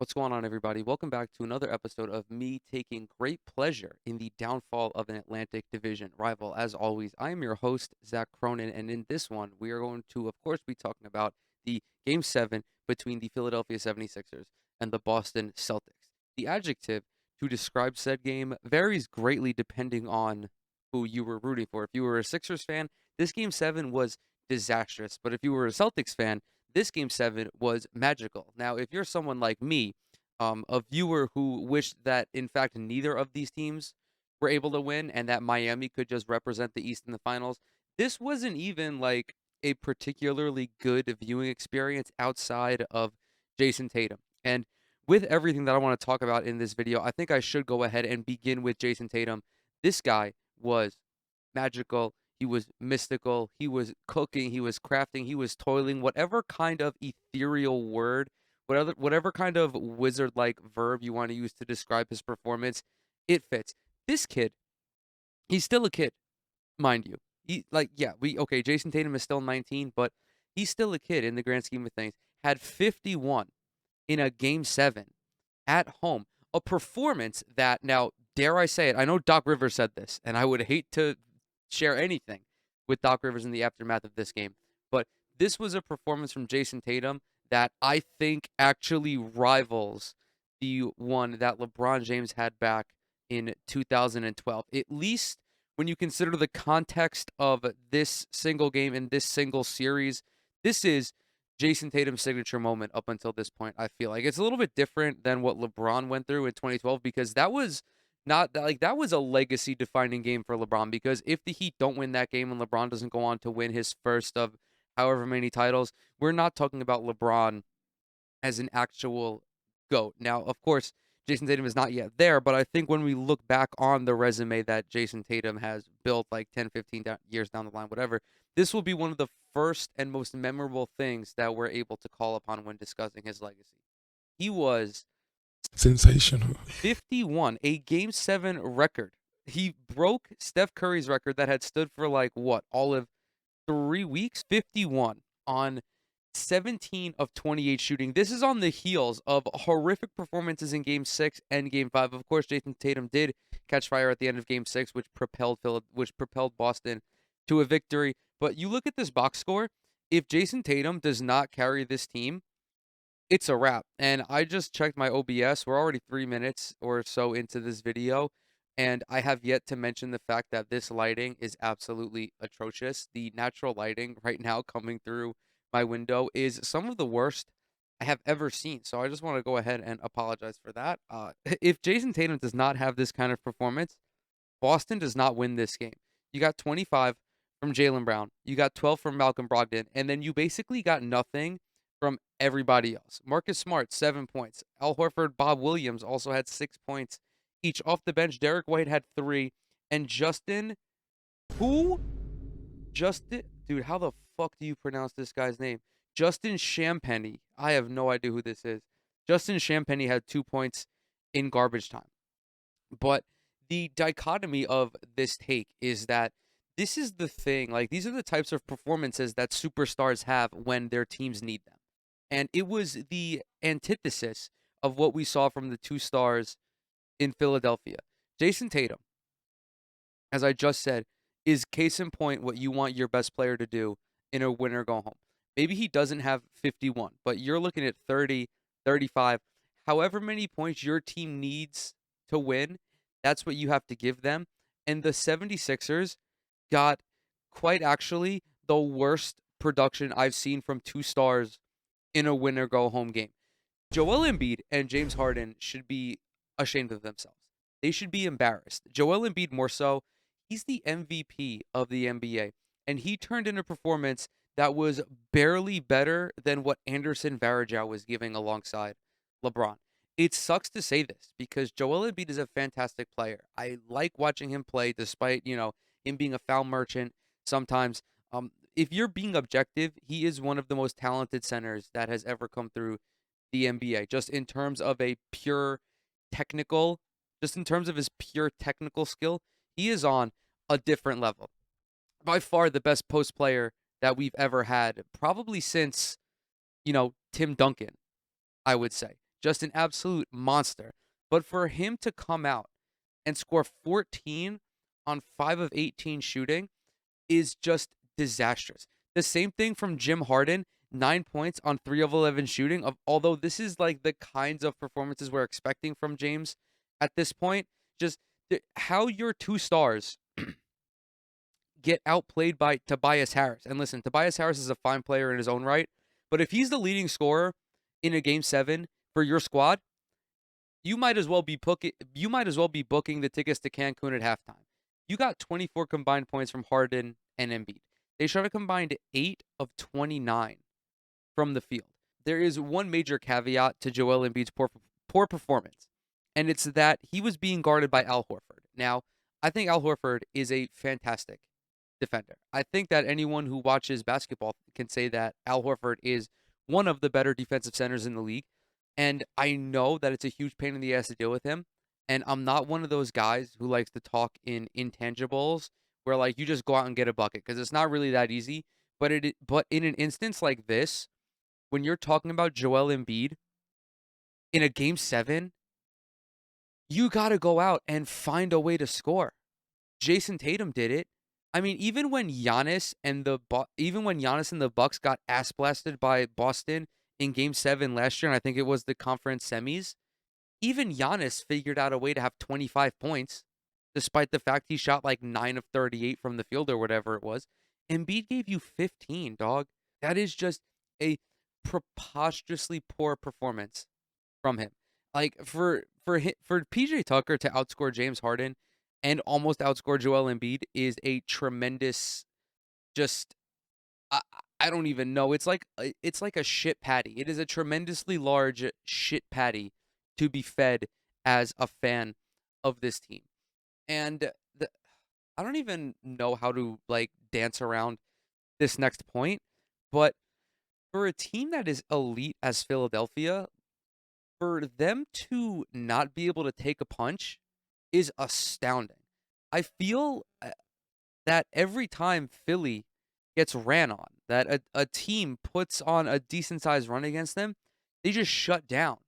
What's going on, everybody? Welcome back to another episode of me taking great pleasure in the downfall of an Atlantic Division rival. As always, I am your host, Zach Cronin, and in this one, we are going to, of course, be talking about the Game 7 between the Philadelphia 76ers and the Boston Celtics. The adjective to describe said game varies greatly depending on who you were rooting for. If you were a Sixers fan, this Game 7 was disastrous, but if you were a Celtics fan, this Game 7 was magical. Now, if you're someone like me, a viewer who wished that, in fact, neither of these teams were able to win and that Miami could just represent the East in the finals, this wasn't even like a particularly good viewing experience outside of Jayson Tatum. And with everything that I want to talk about in this video, I think I should go ahead and begin with Jayson Tatum. This guy was magical. He was mystical. He was cooking. He was crafting. He was toiling. Whatever kind of ethereal word, whatever kind of wizard-like verb you want to use to describe his performance, it fits. This kid, he's still a kid, mind you. Jayson Tatum is still 19, but he's still a kid in the grand scheme of things. Had 51 in a game 7 at home. A performance that, now, dare I say it, I know Doc Rivers said this, and I would hate to share anything with Doc Rivers in the aftermath of this game, but this was a performance from Jayson Tatum that I think actually rivals the one that LeBron James had back in 2012. At least when you consider the context of this single game and this single series, this is Jayson Tatum's signature moment up until this point. I feel like it's a little bit different than what LeBron went through in 2012 because that was not like that was a legacy defining game for LeBron, because if the Heat don't win that game and LeBron doesn't go on to win his first of however many titles, we're not talking about LeBron as an actual GOAT. Now, of course, Jayson Tatum is not yet there, but I think when we look back on the resume that Jayson Tatum has built like 10, 15 years down the line, whatever, this will be one of the first and most memorable things that we're able to call upon when discussing his legacy. He was Sensational. 51, a Game 7 record. He broke Steph Curry's record that had stood for like what, all of 3 weeks? 51 on 17 of 28 shooting. This is on the heels of horrific performances in Game 6 and Game 5. Of course, Jayson Tatum did catch fire at the end of Game 6, which propelled Boston to a victory. But you look at this box score, if Jayson Tatum does not carry this team, it's a wrap. And I just checked my OBS. We're already 3 minutes or so into this video, and I have yet to mention the fact that this lighting is absolutely atrocious. The natural lighting right now coming through my window is some of the worst I have ever seen. So I just want to go ahead and apologize for that. If Jayson Tatum does not have this kind of performance, Boston does not win this game. You got 25 from Jaylen Brown. You got 12 from Malcolm Brogdon. And then you basically got nothing from everybody else. Marcus Smart, 7 points. Al Horford, Bob Williams also had 6 points each. Off the bench, Derek White had 3. And who? Dude, how the fuck do you pronounce this guy's name? Justin Champagnie. I have no idea who this is. Justin Champagnie had 2 points in garbage time. But the dichotomy of this take is that this is the thing. Like, these are the types of performances that superstars have when their teams need them. And it was the antithesis of what we saw from the two stars in Philadelphia. Jayson Tatum, as I just said, is case in point what you want your best player to do in a win or go home. Maybe he doesn't have 51, but you're looking at 30, 35, however many points your team needs to win, that's what you have to give them. And the 76ers got quite actually the worst production I've seen from two stars in a win or go home game. Joel Embiid and James Harden should be ashamed of themselves. They should be embarrassed. Joel Embiid more so. He's the MVP of the NBA, and he turned in a performance that was barely better than what Anderson Varejao was giving alongside LeBron. It sucks to say this because Joel Embiid is a fantastic player. I like watching him play despite, him being a foul merchant sometimes. If you're being objective, he is one of the most talented centers that has ever come through the NBA, just in terms of a pure technical, just in terms of his pure technical skill, he is on a different level. By far the best post player that we've ever had, probably since, Tim Duncan, I would say. just an absolute monster. But for him to come out and score 14 on 5 of 18 shooting is just disastrous. The same thing from Jim Harden, 9 points on 3 of 11 shooting. Although this is like the kinds of performances we're expecting from James at this point, just how your two stars get outplayed by Tobias Harris. And listen, Tobias Harris is a fine player in his own right, but if he's the leading scorer in a game 7 for your squad, you might as well be booking the tickets to Cancun at halftime. You got 24 combined points from Harden and Embiid. They shot a combined 8 of 29 from the field. There is one major caveat to Joel Embiid's poor performance, and it's that he was being guarded by Al Horford. Now, I think Al Horford is a fantastic defender. I think that anyone who watches basketball can say that Al Horford is one of the better defensive centers in the league. And I know that it's a huge pain in the ass to deal with him. And I'm not one of those guys who likes to talk in intangibles where like you just go out and get a bucket because it's not really that easy. But in an instance like this, when you're talking about Joel Embiid in a game 7, you got to go out and find a way to score. Jayson Tatum did it. I mean, even when Giannis and the Bucks got ass blasted by Boston in Game 7 last year, and I think it was the conference semis, even Giannis figured out a way to have 25 points, despite the fact he shot like 9 of 38 from the field or whatever it was. Embiid gave you 15, dog. That is just a preposterously poor performance from him. Like for PJ Tucker to outscore James Harden and almost outscore Joel Embiid is a tremendous just I, I don't even know. It's like a shit patty. It is a tremendously large shit patty to be fed as a fan of this team. And I don't even know how to like dance around this next point, but for a team that is elite as Philadelphia, for them to not be able to take a punch is astounding. I feel that every time Philly gets ran on, that a team puts on a decent sized run against them, they just shut down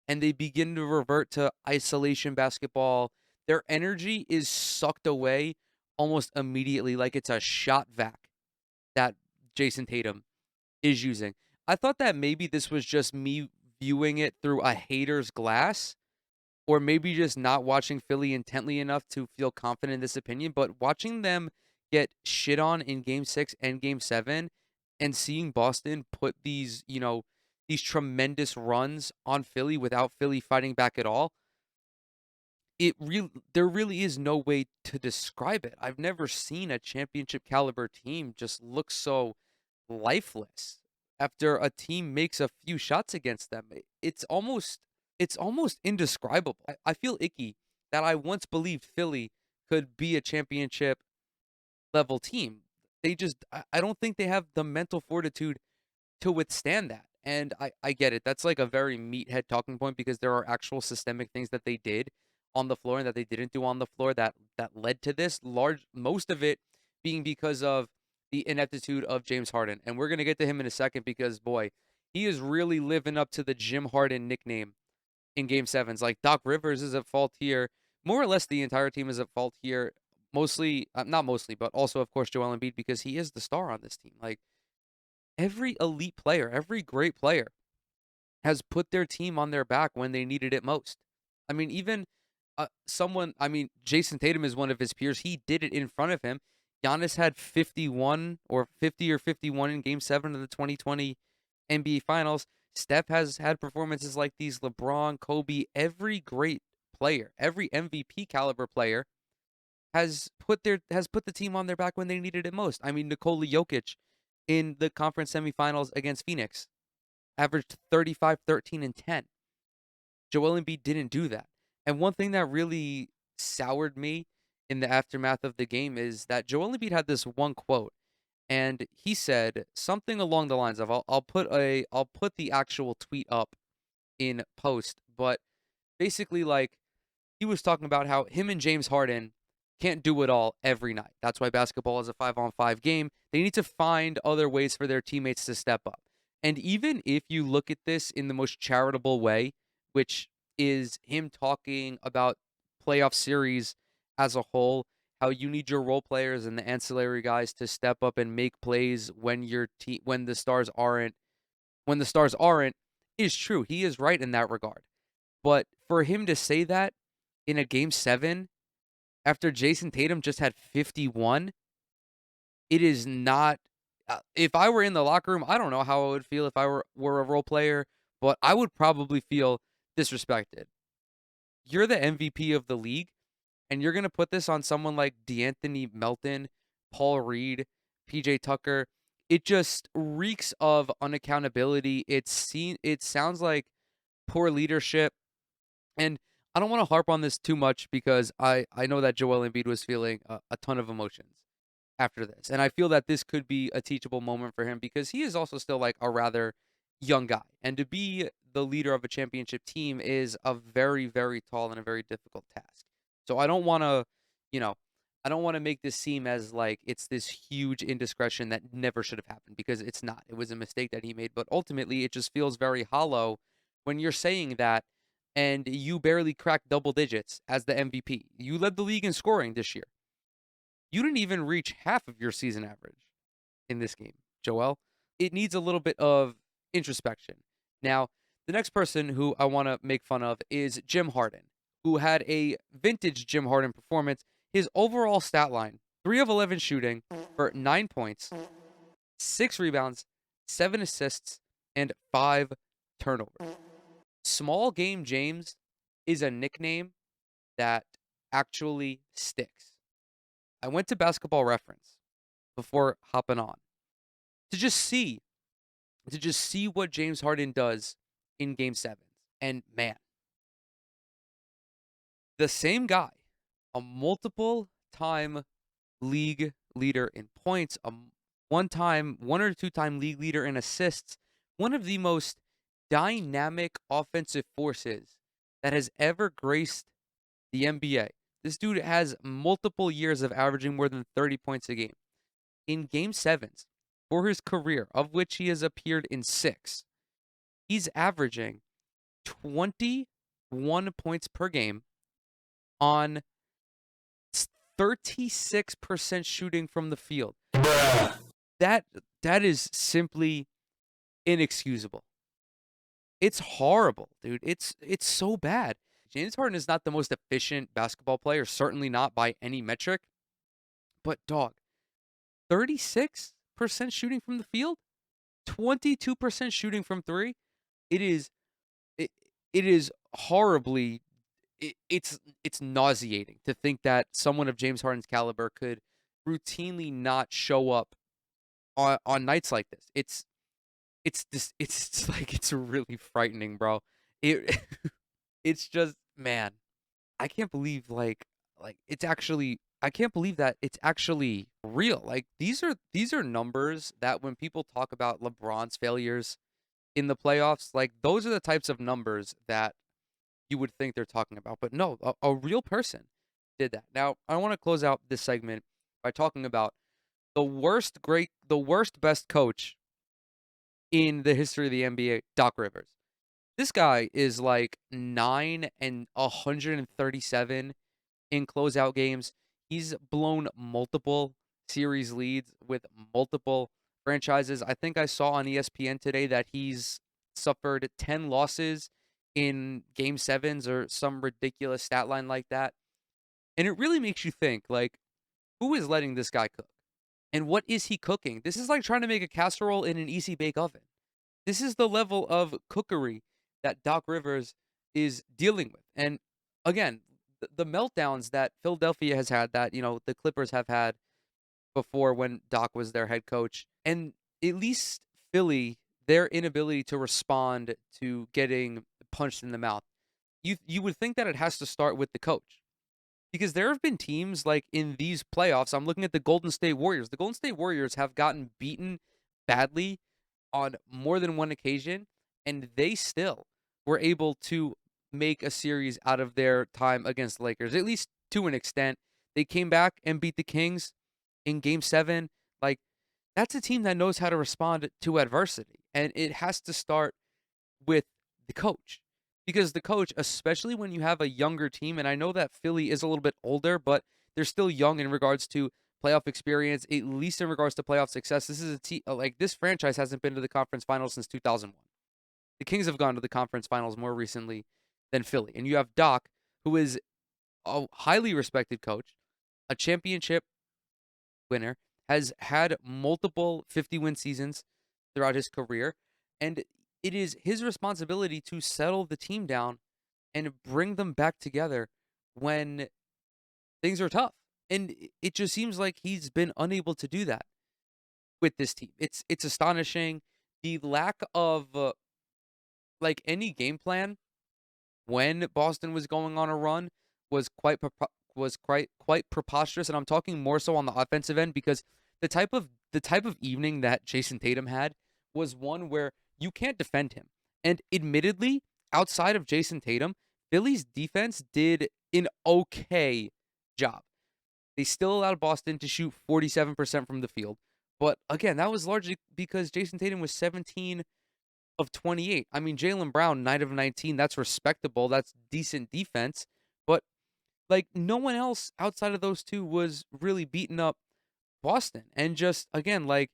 and they begin to revert to isolation basketball. Their energy is sucked away almost immediately, like it's a shot vac that Jayson Tatum is using. I thought that maybe this was just me viewing it through a hater's glass, or maybe just not watching Philly intently enough to feel confident in this opinion, but watching them get shit on in game 6 and game 7 and seeing Boston put these tremendous runs on Philly without Philly fighting back at all, there really is no way to describe it. I've never seen a championship caliber team just look so lifeless after a team makes a few shots against them. It's almost indescribable. I feel icky that I once believed Philly could be a championship level team. I don't think they have the mental fortitude to withstand that. And I get it. That's like a very meathead talking point because there are actual systemic things that they did on the floor and that they didn't do on the floor that led to this. Most of it being because of the ineptitude of James Harden. And we're gonna get to him in a second because boy, he is really living up to the Jim Harden nickname in game 7s. Like Doc Rivers is at fault here. More or less the entire team is at fault here. Mostly, not mostly, but also of course Joel Embiid because he is the star on this team. Like every elite player, every great player has put their team on their back when they needed it most. I mean, even Jayson Tatum is one of his peers. He did it in front of him. Giannis had 51 or 50 or 51 in game 7 of the 2020 NBA Finals. Steph has had performances like these. LeBron, Kobe, every great player, every MVP caliber player has put the team on their back when they needed it most. I mean, Nikola Jokic in the conference semifinals against Phoenix averaged 35, 13, and 10. Joel Embiid didn't do that. And one thing that really soured me in the aftermath of the game is that Joel Embiid had this one quote, and he said something along the lines of I'll put the actual tweet up in post, but basically like he was talking about how him and James Harden can't do it all every night. That's why basketball is a 5-on-5 game. They need to find other ways for their teammates to step up. And even if you look at this in the most charitable way, which is him talking about playoff series as a whole, how you need your role players and the ancillary guys to step up and make plays when when the stars aren't is true. He is right in that regard. But for him to say that in a game 7 after Jayson Tatum just had 51, it is not if I were in the locker room, I don't know how I would feel if I were a role player, but I would probably feel disrespected. You're the MVP of the league, and you're gonna put this on someone like D'Anthony Melton, Paul Reed, PJ Tucker. It just reeks of unaccountability. It sounds like poor leadership. And I don't want to harp on this too much because I know that Joel Embiid was feeling a ton of emotions after this. And I feel that this could be a teachable moment for him because he is also still like a rather young guy. And to be the leader of a championship team is a very, very tall and a very difficult task. So I don't want to, you know, I don't want to make this seem as like it's this huge indiscretion that never should have happened because it's not. It was a mistake that he made. But ultimately, it just feels very hollow when you're saying that and you barely cracked double digits as the MVP. You led the league in scoring this year. You didn't even reach half of your season average in this game, Joel. It needs a little bit of introspection. Now, the next person who I want to make fun of is Jim Harden, who had a vintage Jim Harden performance. His overall stat line 3 of 11 shooting for 9 points, 6 rebounds, 7 assists, and 5 turnovers. Small Game James is a nickname that actually sticks. I went to Basketball Reference before hopping on to just see what James Harden does in game 7. And man, the same guy, a multiple time league leader in points, a one or two time league leader in assists, one of the most dynamic offensive forces that has ever graced the NBA. This dude has multiple years of averaging more than 30 points a game. In game 7s for his career, of which he has appeared in 6, he's averaging 21 points per game on 36% shooting from the field. That is simply inexcusable. It's horrible, dude. It's so bad. James Harden is not the most efficient basketball player, certainly not by any metric. But dog, 36% shooting from the field, 22% shooting from 3. It is it, it is horribly it's nauseating to think that someone of James Harden's caliber could routinely not show up on nights like this. It's like it's really frightening, bro. It it's just man, I can't believe like it's actually I can't believe that it's actually real. Like these are numbers that when people talk about LeBron's failures in the playoffs, like those are the types of numbers that you would think they're talking about. But no, a real person did that. Now, I want to close out this segment by talking about the worst best coach in the history of the NBA, Doc Rivers. This guy is like 9 and 137 in closeout games. He's blown multiple series leads with multiple franchises. I think I saw on ESPN today that he's suffered 10 losses in game 7s or some ridiculous stat line like that. And it really makes you think like who is letting this guy cook? And what is he cooking? This is like trying to make a casserole in an easy bake oven. This is the level of cookery that Doc Rivers is dealing with. And again, the meltdowns that Philadelphia has had, that, the Clippers have had before when Doc was their head coach, and at least Philly, their inability to respond to getting punched in the mouth. You would think that it has to start with the coach. Because there have been teams like in these playoffs, I'm looking at the Golden State Warriors. The Golden State Warriors have gotten beaten badly on more than one occasion, and they still were able to make a series out of their time against the Lakers, at least to an extent. They came back and beat the Kings in game 7. Like, that's a team that knows how to respond to adversity, and it has to start with the coach. because the coach, especially when you have a younger team, and I know that Philly is a little bit older, but they're still young in regards to playoff experience, at least in regards to playoff success. This is a team like this franchise hasn't been to the conference finals since 2001. The Kings have gone to the conference finals more recently than Philly. And you have Doc, who is a highly respected coach, a championship winner, has had multiple 50-win seasons throughout his career, and it is his responsibility to settle the team down and bring them back together when things are tough. And it just seems like he's been unable to do that with this team. It's astonishing the lack of like any game plan when Boston was going on a run was quite preposterous, and I'm talking more so on the offensive end because the type of evening that Jayson Tatum had was one where you can't defend him. And admittedly, outside of Jayson Tatum, Philly's defense did an okay job. They still allowed Boston to shoot 47% from the field. But again, that was largely because Jayson Tatum was 17 of 28. I mean, Jaylen Brown, 9 of 19. That's respectable. That's decent defense. But, like, no one else outside of those two was really beating up Boston. And just, again, like,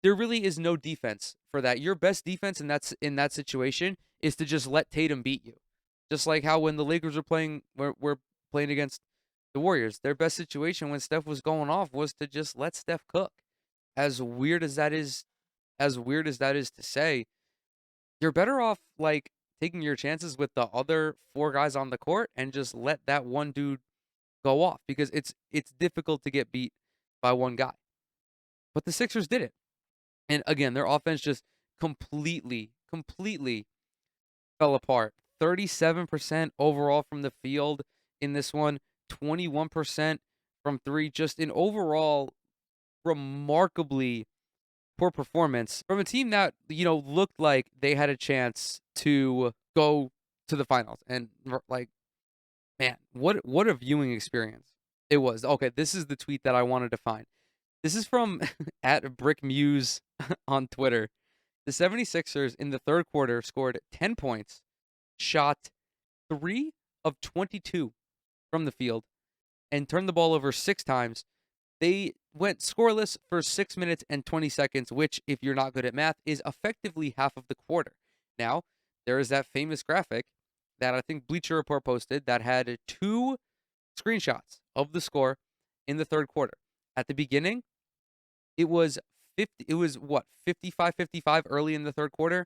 there really is no defense for that. Your best defense in that situation is to just let Tatum beat you. Just like how when the Lakers were playing against the Warriors, their best situation when Steph was going off was to just let Steph cook. As weird as that is, to say, you're better off like taking your chances with the other four guys on the court and just let that one dude go off because it's difficult to get beat by one guy. But the Sixers did it. And again, their offense just completely fell apart. 37% overall from the field in this one, 21% from three. Just an overall remarkably poor performance from a team that, looked like they had a chance to go to the finals. And like, man, what a viewing experience it was. Okay, this is the tweet that I wanted to find. This is from at Brick Muse on Twitter. The 76ers in the third quarter scored 10 points, shot 3 of 22 from the field, and turned the ball over 6 times. They went scoreless for 6 minutes and 20 seconds, which, if you're not good at math, is effectively half of the quarter. Now, there is that famous graphic that I think Bleacher Report posted that had 2 screenshots of the score in the third quarter. At the beginning, it was 55-55 early in the third quarter.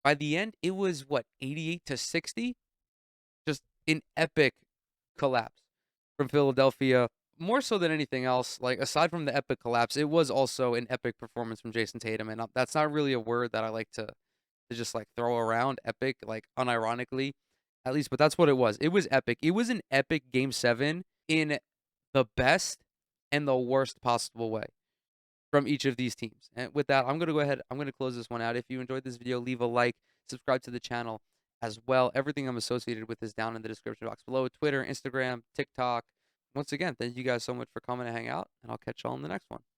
By the end, it was 88-60. Just an epic collapse from Philadelphia. More so than anything else, like aside from the epic collapse, it was also an epic performance from Jayson Tatum, and that's not really a word that I like to just like throw around. Epic, like unironically, at least, but that's what it was. It was epic. It was an epic Game 7 in the best and the worst possible way from each of these teams. And with that, I'm going to go ahead. I'm going to close this one out. If you enjoyed this video, leave a like, subscribe to the channel as well. Everything I'm associated with is down in the description box below. Twitter, Instagram, TikTok. Once again, thank you guys so much for coming to hang out, and I'll catch y'all in the next one.